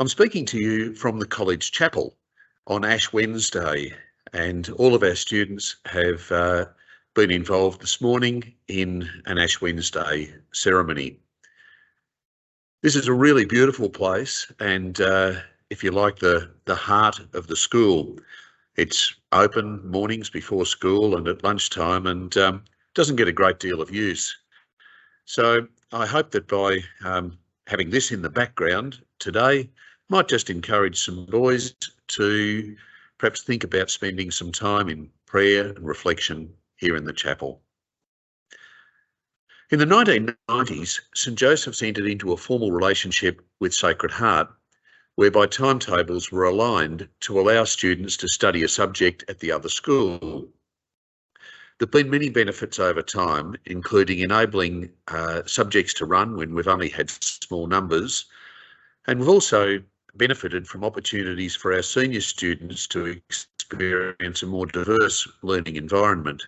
I'm speaking to you from the College Chapel on Ash Wednesday, and all of our students have been involved this morning in an Ash Wednesday ceremony. This is a really beautiful place, and if you like, the heart of the school. It's open mornings before school and at lunchtime, and doesn't get a great deal of use. So I hope that by having this in the background today might just encourage some boys to perhaps think about spending some time in prayer and reflection here in the chapel. In the 1990s, St Joseph's entered into a formal relationship with Sacred Heart, whereby timetables were aligned to allow students to study a subject at the other school. There have been many benefits over time, including enabling subjects to run when we've only had small numbers, and we've also benefited from opportunities for our senior students to experience a more diverse learning environment.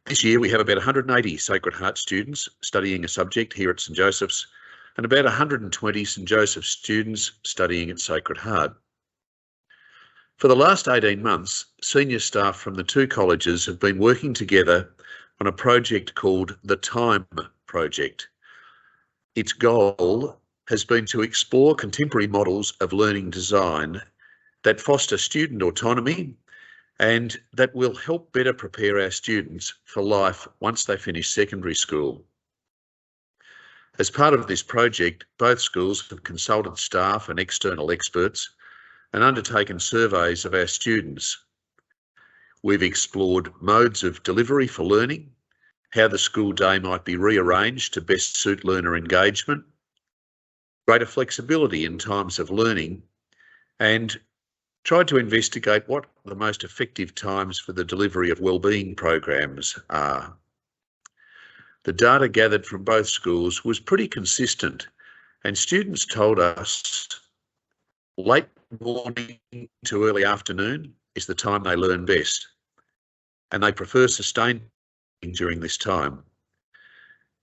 This year we have about 180 Sacred Heart students studying a subject here at St Joseph's and about 120 St Joseph's students studying at Sacred Heart. For the last 18 months, senior staff from the two colleges have been working together on a project called the Time Project. Its goal has been to explore contemporary models of learning design that foster student autonomy and that will help better prepare our students for life once they finish secondary school. As part of this project, both schools have consulted staff and external experts and undertaken surveys of our students. We've explored modes of delivery for learning, how the school day might be rearranged to best suit learner engagement, greater flexibility in times of learning, and tried to investigate what the most effective times for the delivery of wellbeing programs are. The data gathered from both schools was pretty consistent, and students told us late morning to early afternoon is the time they learn best, and they prefer sustained during this time.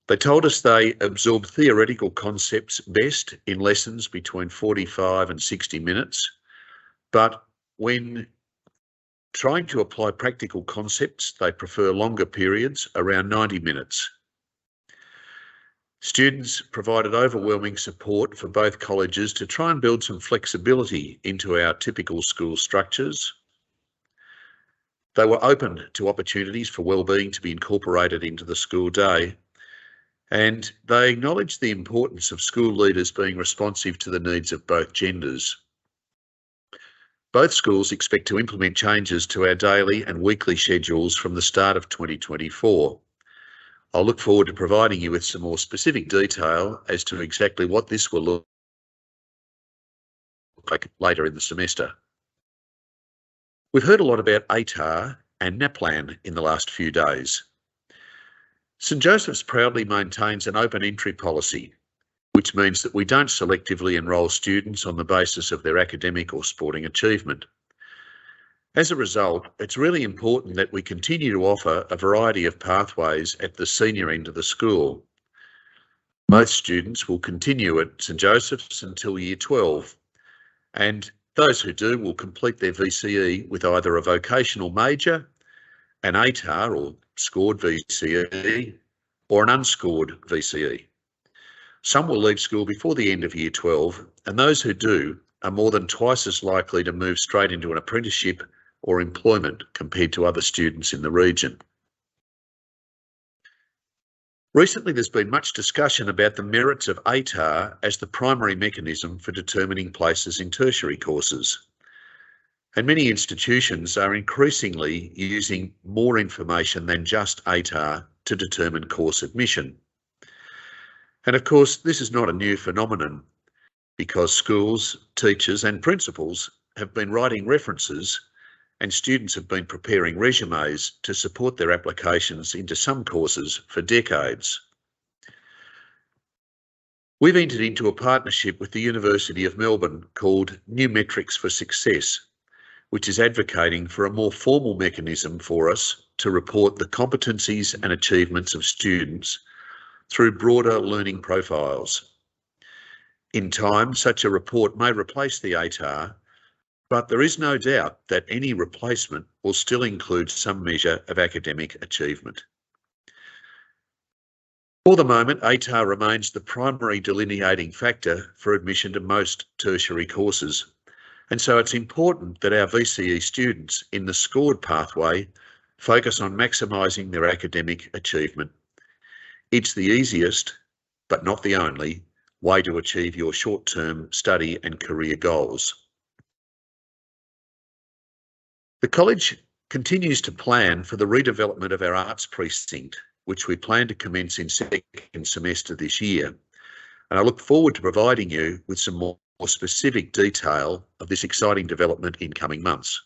They told us they absorb theoretical concepts best in lessons between 45 and 60 minutes, but when trying to apply practical concepts, they prefer longer periods, around 90 minutes. Students provided overwhelming support for both colleges to try and build some flexibility into our typical school structures. They were open to opportunities for wellbeing to be incorporated into the school day, and they acknowledged the importance of school leaders being responsive to the needs of both genders. Both schools expect to implement changes to our daily and weekly schedules from the start of 2024. I'll look forward to providing you with some more specific detail as to exactly what this will look like later in the semester. We've heard a lot about ATAR and NAPLAN in the last few days. St Joseph's proudly maintains an open entry policy, which means that we don't selectively enrol students on the basis of their academic or sporting achievement. As a result, it's really important that we continue to offer a variety of pathways at the senior end of the school. Most students will continue at St Joseph's until Year 12, and those who do will complete their VCE with either a vocational major, an ATAR or scored VCE, or an unscored VCE. Some will leave school before the end of Year 12, and those who do are more than twice as likely to move straight into an apprenticeship or employment compared to other students in the region. Recently, there's been much discussion about the merits of ATAR as the primary mechanism for determining places in tertiary courses. And many institutions are increasingly using more information than just ATAR to determine course admission. And of course, this is not a new phenomenon because schools, teachers and principals have been writing references and students have been preparing resumes to support their applications into some courses for decades. We've entered into a partnership with the University of Melbourne called New Metrics for Success, which is advocating for a more formal mechanism for us to report the competencies and achievements of students through broader learning profiles. In time, such a report may replace the ATAR, but there is no doubt that any replacement will still include some measure of academic achievement. For the moment, ATAR remains the primary delineating factor for admission to most tertiary courses, and so it's important that our VCE students in the scored pathway focus on maximising their academic achievement. It's the easiest, but not the only, way to achieve your short-term study and career goals. The college continues to plan for the redevelopment of our arts precinct, which we plan to commence in second semester this year. And I look forward to providing you with some more specific detail of this exciting development in coming months.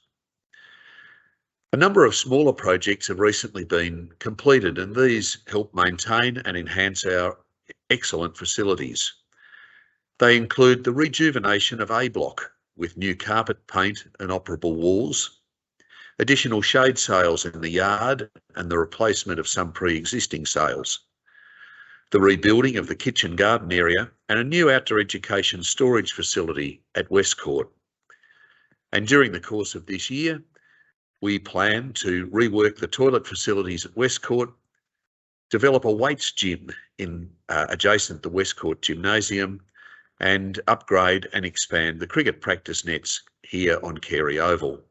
A number of smaller projects have recently been completed, and these help maintain and enhance our excellent facilities. They include the rejuvenation of A Block with new carpet paint and operable walls, additional shade sails in the yard and the replacement of some pre-existing sails, the rebuilding of the kitchen garden area and a new outdoor education storage facility at Westcourt. And during the course of this year, we plan to rework the toilet facilities at Westcourt, develop a weights gym in adjacent to Westcourt Gymnasium, and upgrade and expand the cricket practice nets here on Carey Oval.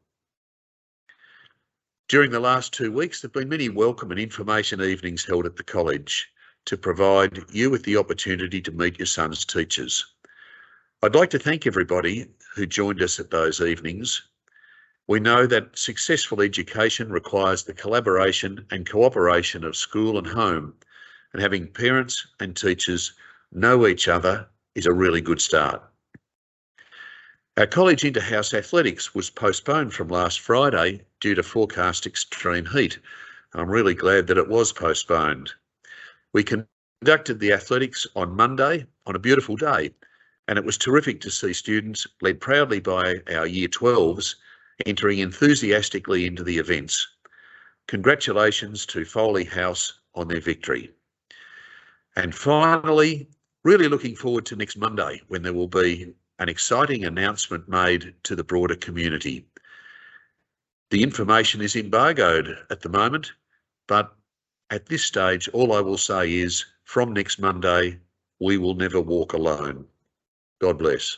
During the last 2 weeks, there have been many welcome and information evenings held at the college to provide you with the opportunity to meet your son's teachers. I'd like to thank everybody who joined us at those evenings. We know that successful education requires the collaboration and cooperation of school and home, and having parents and teachers know each other is a really good start. Our college inter-house athletics was postponed from last Friday due to forecast extreme heat. I'm really glad that it was postponed. We conducted the athletics on Monday on a beautiful day, and it was terrific to see students, led proudly by our Year 12s, entering enthusiastically into the events. Congratulations to Foley House on their victory. And finally, really looking forward to next Monday when there will be an exciting announcement made to the broader community. The information is embargoed at the moment, but at this stage, all I will say is from next Monday, we will never walk alone. God bless.